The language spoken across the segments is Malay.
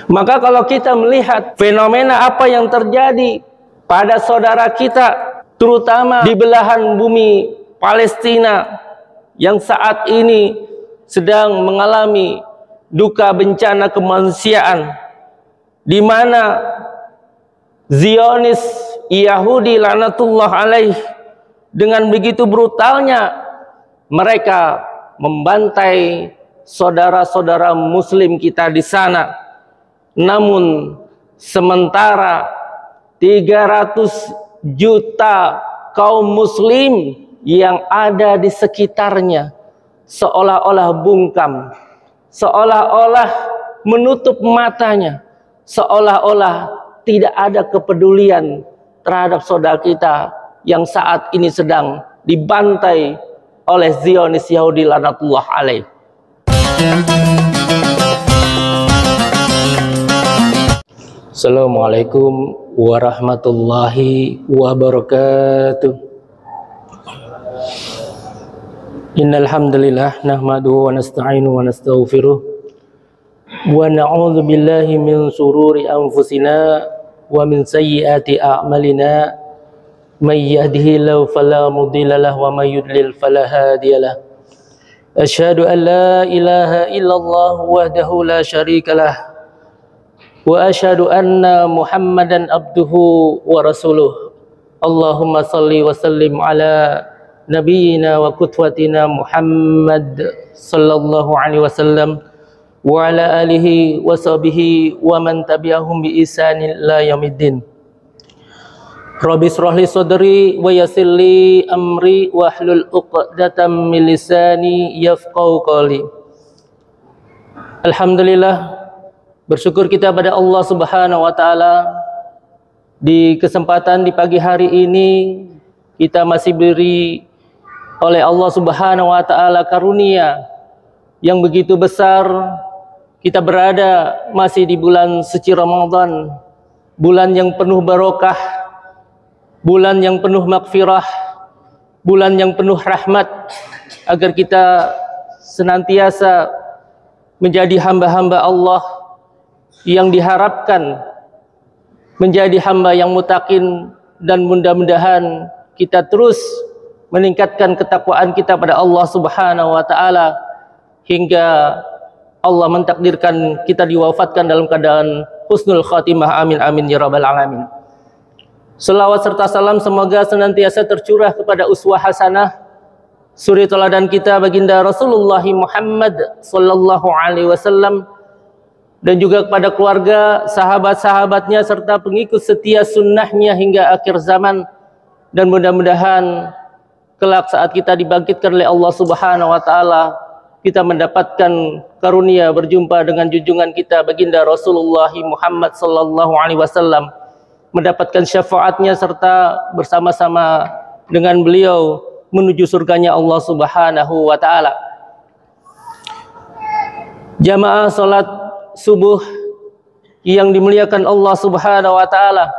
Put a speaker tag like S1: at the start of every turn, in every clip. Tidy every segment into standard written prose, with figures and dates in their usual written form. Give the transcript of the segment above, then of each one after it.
S1: Maka kalau kita melihat fenomena apa yang terjadi pada saudara kita, terutama di belahan bumi Palestina yang saat ini sedang mengalami duka bencana kemanusiaan, di mana Zionis Yahudi laknatullah alaih dengan begitu brutalnya mereka membantai saudara-saudara muslim kita di sana. Namun sementara 300 juta kaum muslim yang ada di sekitarnya seolah-olah bungkam, seolah-olah menutup matanya, seolah-olah tidak ada kepedulian terhadap saudara kita yang saat ini sedang dibantai oleh Zionis Yahudi laknatullah alaih. Assalamualaikum warahmatullahi wabarakatuh. Innal hamdalillah nahmaduhu wa nasta'inuhu wa nastaghfiruh wa na'udzu billahi min shururi anfusina wa min sayyiati a'malina. May yahdihillahu fala mudilla lahu wa may yudlil fala hadiyalah. Asyhadu an la ilaha illallah wahdahu la syarikalah wa asyhadu anna Muhammadan abduhu wa rasuluh. Allahumma salli wa sallim ala nabiyyina wa qudwatina Muhammad sallallahu alaihi wasallam wa ala alihi wa sahbihi wa man tabi'ahum bi ihsanin ila yaumiddin. Rabbi shrah li sadri wa yassir li amri wa hlul 'uqdatam min lisani yafqahu qawli. Alhamdulillah, bersyukur kita pada Allah Subhanahu wa taala, di kesempatan di pagi hari ini kita masih diberi oleh Allah Subhanahu wa taala karunia yang begitu besar. Kita berada masih di bulan suci Ramadan, bulan yang penuh barokah, bulan yang penuh maghfirah, bulan yang penuh rahmat, agar kita senantiasa menjadi hamba-hamba Allah yang diharapkan menjadi hamba yang mutakin, dan mudah-mudahan kita terus meningkatkan ketakwaan kita pada Allah Subhanahu wa taala hingga Allah mentakdirkan kita diwafatkan dalam keadaan husnul khatimah. Amin amin ya rabbal alamin. Selawat serta salam semoga senantiasa tercurah kepada uswah hasanah, suri teladan kita baginda Rasulullah Muhammad sallallahu alaihi wasallam, dan juga kepada keluarga, sahabat-sahabatnya serta pengikut setia sunnahnya hingga akhir zaman. Dan mudah-mudahan kelak saat kita dibangkitkan oleh Allah Subhanahu wa taala, kita mendapatkan karunia berjumpa dengan junjungan kita baginda Rasulullah Muhammad sallallahu alaihi wasallam, mendapatkan syafaatnya serta bersama-sama dengan beliau menuju surganya Allah Subhanahu wa taala. Jamaah salat subuh yang dimuliakan Allah Subhanahu wa taala,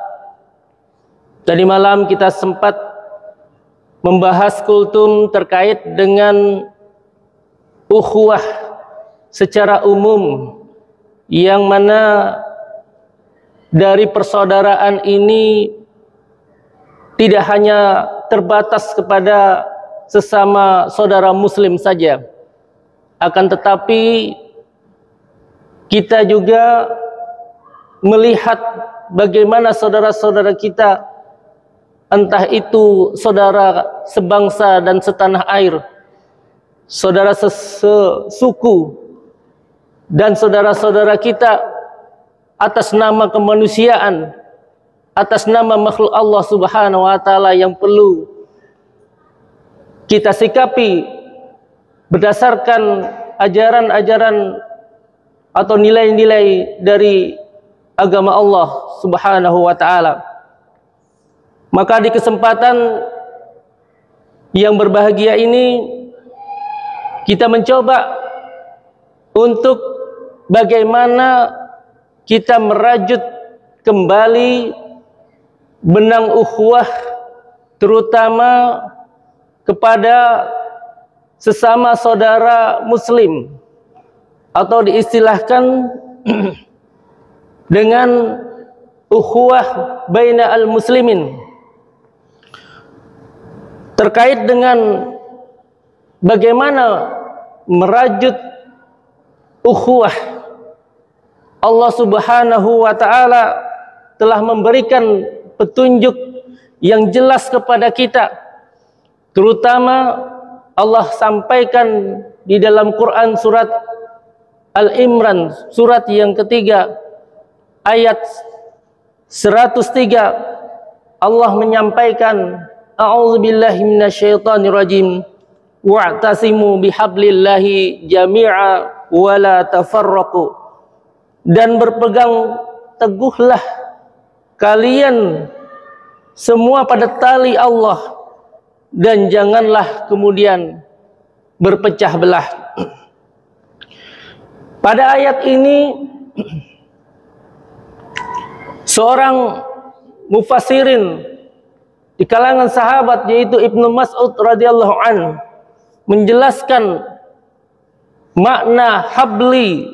S1: tadi malam kita sempat membahas kultum terkait dengan ukhuwah secara umum, yang mana dari persaudaraan ini tidak hanya terbatas kepada sesama saudara muslim saja, akan tetapi kita juga melihat bagaimana saudara-saudara kita, entah itu saudara sebangsa dan setanah air, saudara sesuku, dan saudara-saudara kita atas nama kemanusiaan, atas nama makhluk Allah Subhanahu wa taala yang perlu kita sikapi berdasarkan ajaran-ajaran atau nilai-nilai dari agama Allah Subhanahu wa taala. Maka di kesempatan yang berbahagia ini kita mencoba untuk bagaimana kita merajut kembali benang ukhuwah, terutama kepada sesama saudara muslim, atau diistilahkan dengan ukhuwah baina al-muslimin, terkait dengan bagaimana merajut ukhuwah. Allah Subhanahu wa taala telah memberikan petunjuk yang jelas kepada kita, terutama Allah sampaikan di dalam Quran surat Al-Imran, surat yang ketiga, ayat 103. Allah menyampaikan, a'udzubillahi minasyaitonirrajim, wa'tasimu bihablillahi jami'a wa la tafarraqu, dan berpegang teguhlah kalian semua pada tali Allah, dan janganlah kemudian berpecah belah. Pada ayat ini seorang mufassirin di kalangan sahabat, yaitu Ibnu Mas'ud radhiyallahu anhu, menjelaskan makna habli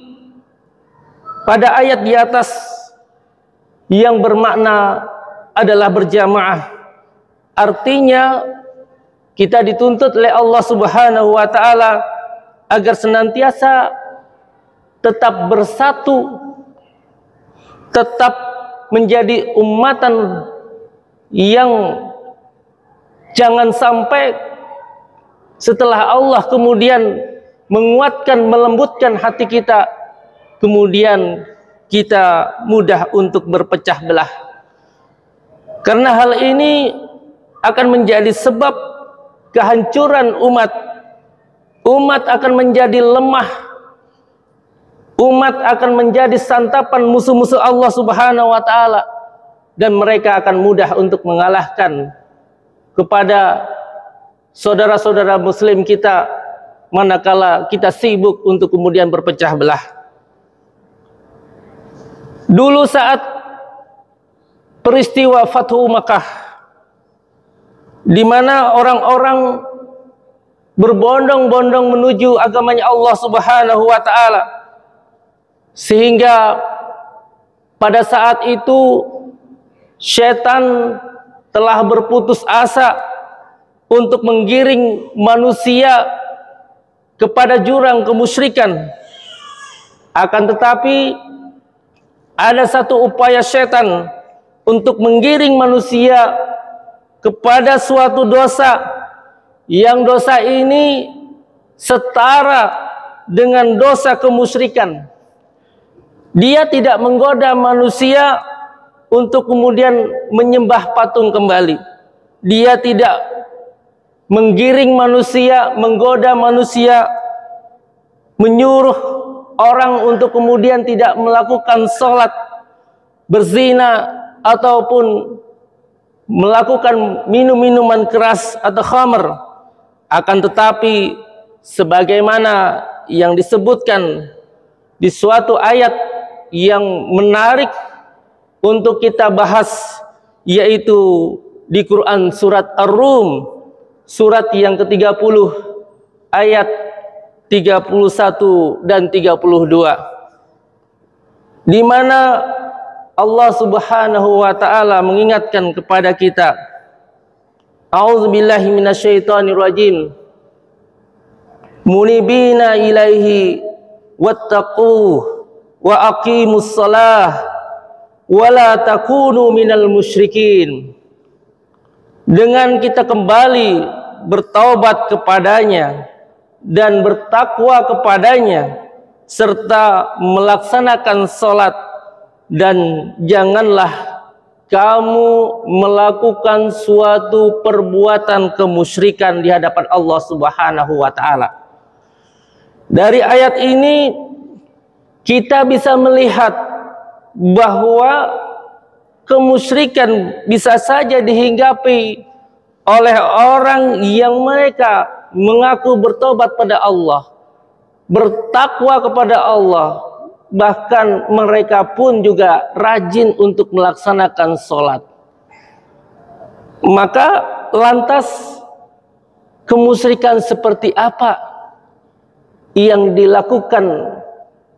S1: pada ayat di atas yang bermakna adalah berjamaah. Artinya kita dituntut oleh Allah Subhanahu wa taala agar senantiasa tetap bersatu, tetap menjadi ummatan yang jangan sampai setelah Allah kemudian menguatkan, melembutkan hati kita, kemudian kita mudah untuk berpecah belah. Karena hal ini akan menjadi sebab kehancuran umat. Umat akan menjadi lemah. Umat akan menjadi santapan musuh-musuh Allah Subhanahu wa taala, dan mereka akan mudah untuk mengalahkan kepada saudara-saudara muslim kita manakala kita sibuk untuk kemudian berpecah belah. Dulu saat peristiwa Fathu Makkah, di mana orang-orang berbondong-bondong menuju agamanya Allah Subhanahu wa taala, sehingga pada saat itu syaitan telah berputus asa untuk menggiring manusia kepada jurang kemusyrikan. Akan tetapi ada satu upaya syaitan untuk menggiring manusia kepada suatu dosa, yang dosa ini setara dengan dosa kemusyrikan. Dia tidak menggoda manusia untuk kemudian menyembah patung kembali. Dia tidak menggiring manusia, menggoda manusia, menyuruh orang untuk kemudian tidak melakukan sholat, berzina, ataupun melakukan minum-minuman keras atau khamr. Akan tetapi sebagaimana yang disebutkan di suatu ayat yang menarik untuk kita bahas, yaitu di Quran surat Ar-Rum, surat yang ke-30, ayat 31 dan 32, di mana Allah Subhanahu wa taala mengingatkan kepada kita, a'udzubillahi minasyaitonirrajim, munibina ilaihi wattaquh wa aqimus shalah wa la takunu minal musyrikin. Dengan kita kembali bertaubat kepadanya dan bertakwa kepadanya, serta melaksanakan salat, dan janganlah kamu melakukan suatu perbuatan kemusyrikan di hadapan Allah Subhanahu wa taala. Dari ayat ini kita bisa melihat bahwa kemusyrikan bisa saja dihinggapi oleh orang yang mereka mengaku bertobat pada Allah, bertakwa kepada Allah, bahkan mereka pun juga rajin untuk melaksanakan sholat. Maka lantas kemusyrikan seperti apa yang dilakukan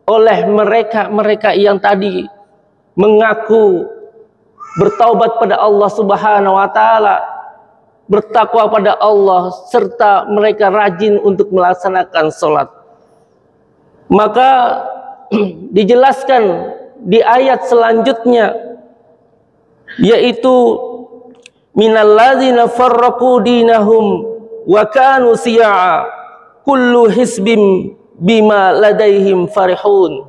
S1: oleh mereka yang tadi mengaku bertaubat pada Allah Subhanahu wa taala, bertakwa pada Allah, serta mereka rajin untuk melaksanakan salat. Maka dijelaskan di ayat selanjutnya, yaitu minalladzina farraqu dinahum wa kanu syi'a kullu hisbin bima ladaihim farihun,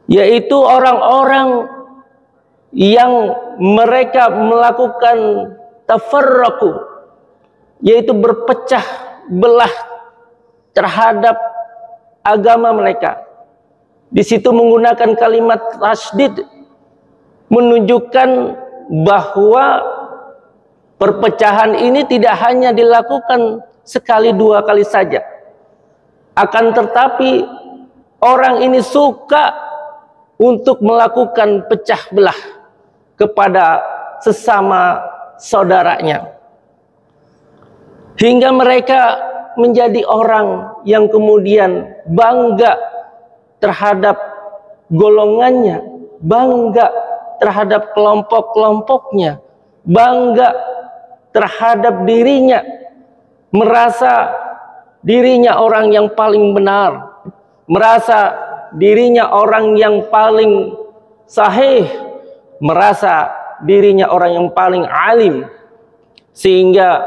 S1: yaitu orang-orang yang mereka melakukan tafarraqu, yaitu berpecah belah terhadap agama mereka. Di situ menggunakan kalimat tasydid, menunjukkan bahwa perpecahan ini tidak hanya dilakukan sekali dua kali saja, akan tetapi orang ini suka untuk melakukan pecah belah kepada sesama saudaranya, hingga mereka menjadi orang yang kemudian bangga terhadap golongannya, bangga terhadap kelompok-kelompoknya, bangga terhadap dirinya, merasa dirinya orang yang paling benar, merasa dirinya orang yang paling sahih, merasa dirinya orang yang paling alim, sehingga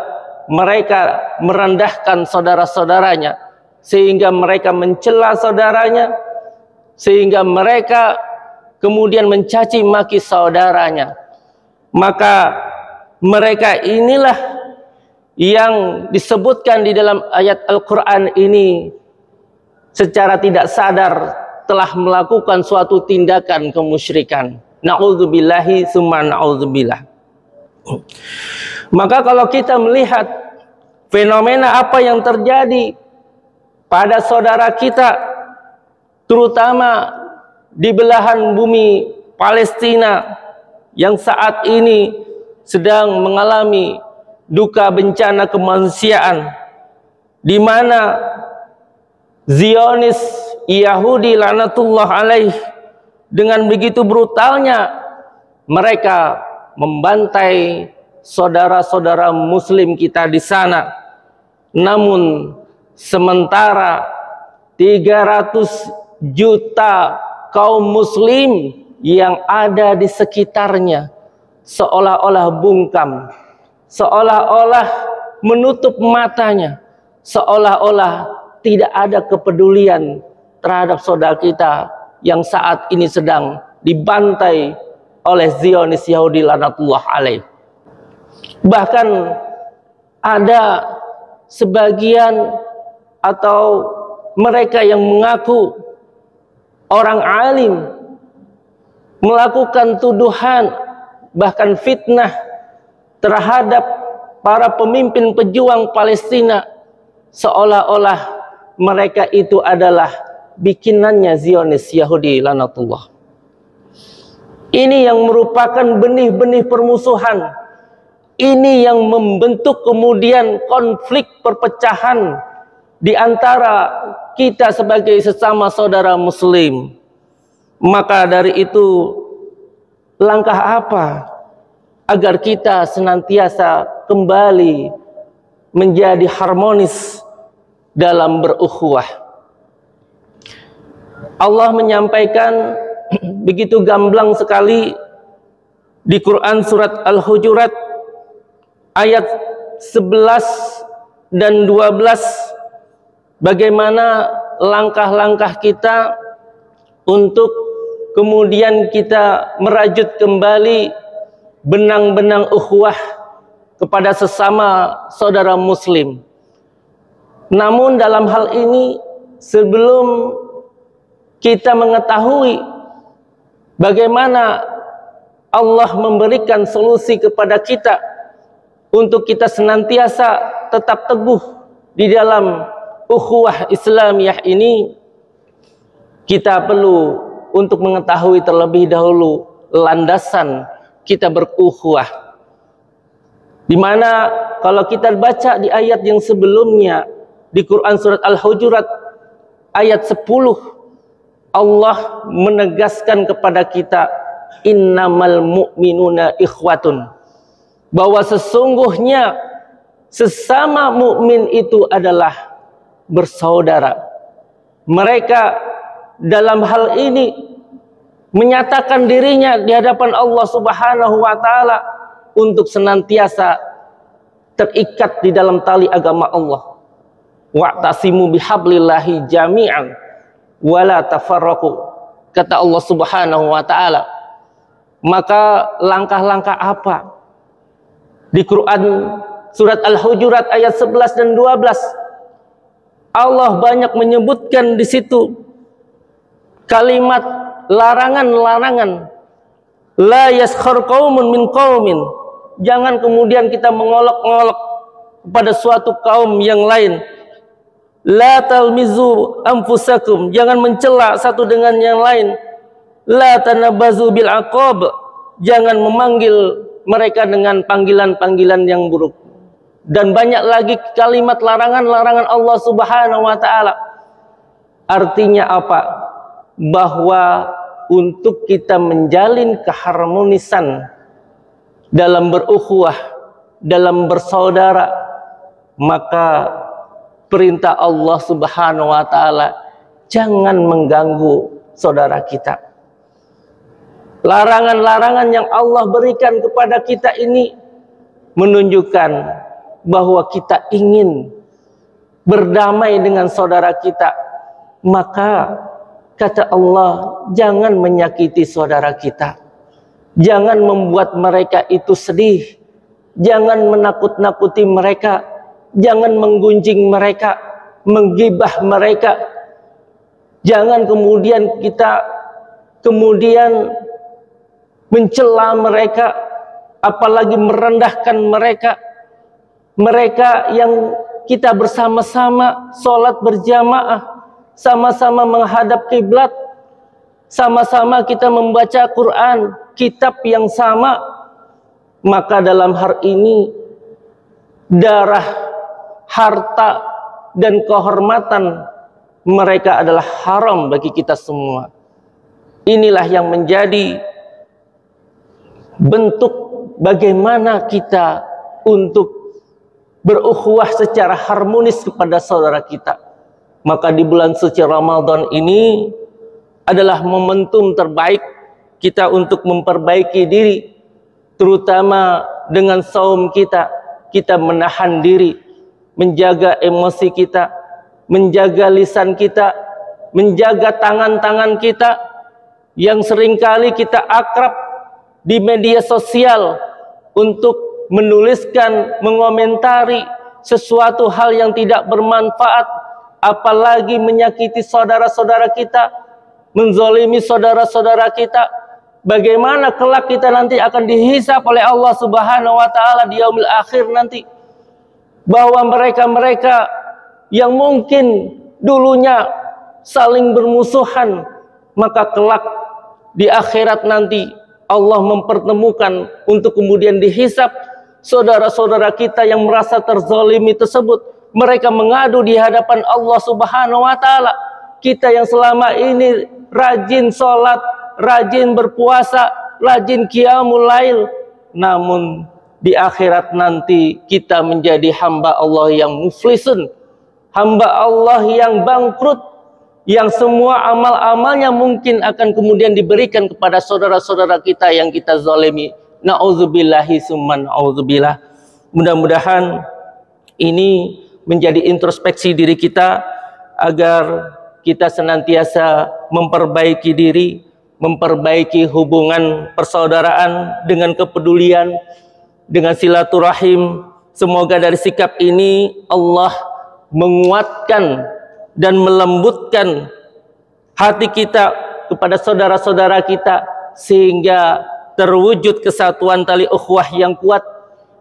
S1: mereka merendahkan saudara-saudaranya, sehingga mereka mencela saudaranya, sehingga mereka kemudian mencaci maki saudaranya. Maka mereka inilah yang disebutkan di dalam ayat Al-Quran ini secara tidak sadar telah melakukan suatu tindakan kemusyrikan. Na'udzubillahi summa na'udzubillah. Maka kalau kita melihat fenomena apa yang terjadi pada saudara kita, terutama di belahan bumi Palestina yang saat ini sedang mengalami duka bencana kemanusiaan, di mana Zionis Yahudi laknatullah alaih dengan begitu brutalnya mereka membantai saudara-saudara muslim kita di sana. Namun sementara 300 juta kaum muslim yang ada di sekitarnya seolah-olah bungkam, seolah-olah menutup matanya, seolah-olah tidak ada kepedulian terhadap saudara kita yang saat ini sedang dibantai oleh Zionis Yahudi laknatullah alaih. Bahkan ada sebagian atau mereka yang mengaku orang alim melakukan tuduhan bahkan fitnah terhadap para pemimpin pejuang Palestina, seolah-olah mereka itu adalah bikinannya Zionis Yahudi laknatullah. Ini yang merupakan benih-benih permusuhan. Ini yang membentuk kemudian konflik perpecahan di antara kita sebagai sesama saudara muslim. Maka dari itu, langkah apa agar kita senantiasa kembali menjadi harmonis dalam berukhuwah? Allah menyampaikan begitu gamblang sekali di Quran surat Al-Hujurat ayat 11 dan 12, bagaimana langkah-langkah kita untuk kemudian kita merajut kembali benang-benang ukhuwah kepada sesama saudara muslim. Namun dalam hal ini, sebelum kita mengetahui bagaimana Allah memberikan solusi kepada kita untuk kita senantiasa tetap teguh di dalam ukhuwah Islamiyah ini, kita perlu untuk mengetahui terlebih dahulu landasan kita berukhuwah. Di mana kalau kita baca di ayat yang sebelumnya di Quran surat Al-Hujurat ayat 10, Allah menegaskan kepada kita innamal mu'minuna ikhwatun, bahwa sesungguhnya sesama mukmin itu adalah bersaudara. Mereka dalam hal ini menyatakan dirinya di hadapan Allah Subhanahu wa taala untuk senantiasa terikat di dalam tali agama Allah. Wa'tasimu bihablillahi jami'an wala tafarraqu, kata Allah Subhanahu wa taala. Maka langkah-langkah apa? Di Quran surat Al-Hujurat ayat 11 dan 12 Allah banyak menyebutkan di situ kalimat larangan-larangan. La yaskhar qaumun min qaumin, jangan kemudian kita mengolok-olok kepada suatu kaum yang lain. La talmizu anfusakum, jangan mencela satu dengan yang lain. La tanabazu bil aqab, jangan memanggil mereka dengan panggilan-panggilan yang buruk. Dan banyak lagi kalimat larangan-larangan Allah Subhanahu wa taala. Artinya apa? Bahwa untuk kita menjalin keharmonisan dalam berukhuwah, dalam bersaudara, maka perintah Allah Subhanahu wa taala jangan mengganggu saudara kita. Larangan-larangan yang Allah berikan kepada kita ini menunjukkan bahwa kita ingin berdamai dengan saudara kita. Maka kata Allah, jangan menyakiti saudara kita, jangan membuat mereka itu sedih, jangan menakut-nakuti mereka, jangan menggunjing mereka, menggibah mereka. Jangan kemudian kita mencela mereka, apalagi merendahkan mereka. Mereka yang kita bersama-sama sholat berjamaah, sama-sama menghadap kiblat, sama-sama kita membaca Quran, kitab yang sama, maka dalam hal ini darah, harta, dan kehormatan mereka adalah haram bagi kita semua. Inilah yang menjadi bentuk bagaimana kita untuk berukhuwah secara harmonis kepada saudara kita. Maka di bulan suci Ramadan ini adalah momentum terbaik kita untuk memperbaiki diri, terutama dengan saum kita. Kita menahan diri, menjaga emosi kita, menjaga lisan kita, menjaga tangan-tangan kita yang seringkali kita akrab di media sosial untuk menuliskan, mengomentari sesuatu hal yang tidak bermanfaat, apalagi menyakiti saudara-saudara kita, menzalimi saudara-saudara kita. Bagaimana kelak kita nanti akan dihisab oleh Allah Subhanahu wa taala di yaumil akhir nanti, bahwa mereka-mereka yang mungkin dulunya saling bermusuhan, maka kelak di akhirat nanti Allah mempertemukan untuk kemudian dihisab saudara-saudara kita yang merasa terzalimi tersebut. Mereka mengadu di hadapan Allah Subhanahu wa taala. Kita yang selama ini rajin sholat, rajin berpuasa, rajin qiyamul lail, namun di akhirat nanti kita menjadi hamba Allah yang muflisun, hamba Allah yang bangkrut, yang semua amal-amalnya mungkin akan kemudian diberikan kepada saudara-saudara kita yang kita zalimi. Na'udzubillahi summa na'udzubillah. Mudah-mudahan ini menjadi introspeksi diri kita agar kita senantiasa memperbaiki diri, memperbaiki hubungan persaudaraan dengan kepedulian, dengan silaturahim. Semoga dari sikap ini Allah menguatkan dan melembutkan hati kita kepada saudara-saudara kita, sehingga terwujud kesatuan tali ukhuwah yang kuat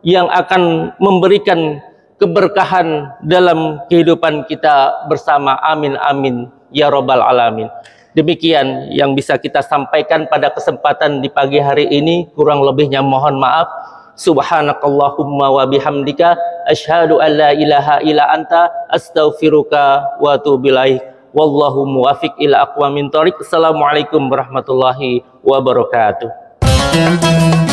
S1: yang akan memberikan keberkahan dalam kehidupan kita bersama. Amin amin ya robbal alamin. Demikian yang bisa kita sampaikan pada kesempatan di pagi hari ini. Kurang lebihnya mohon maaf. Subhanakallahumma wa bihamdika asyhadu an la ilaha illa anta astaghfiruka wa atubu ilaik. Wallahu muwaffiq ila aqwamit thoriq. Assalamualaikum warahmatullahi wabarakatuh.
S2: Thank you.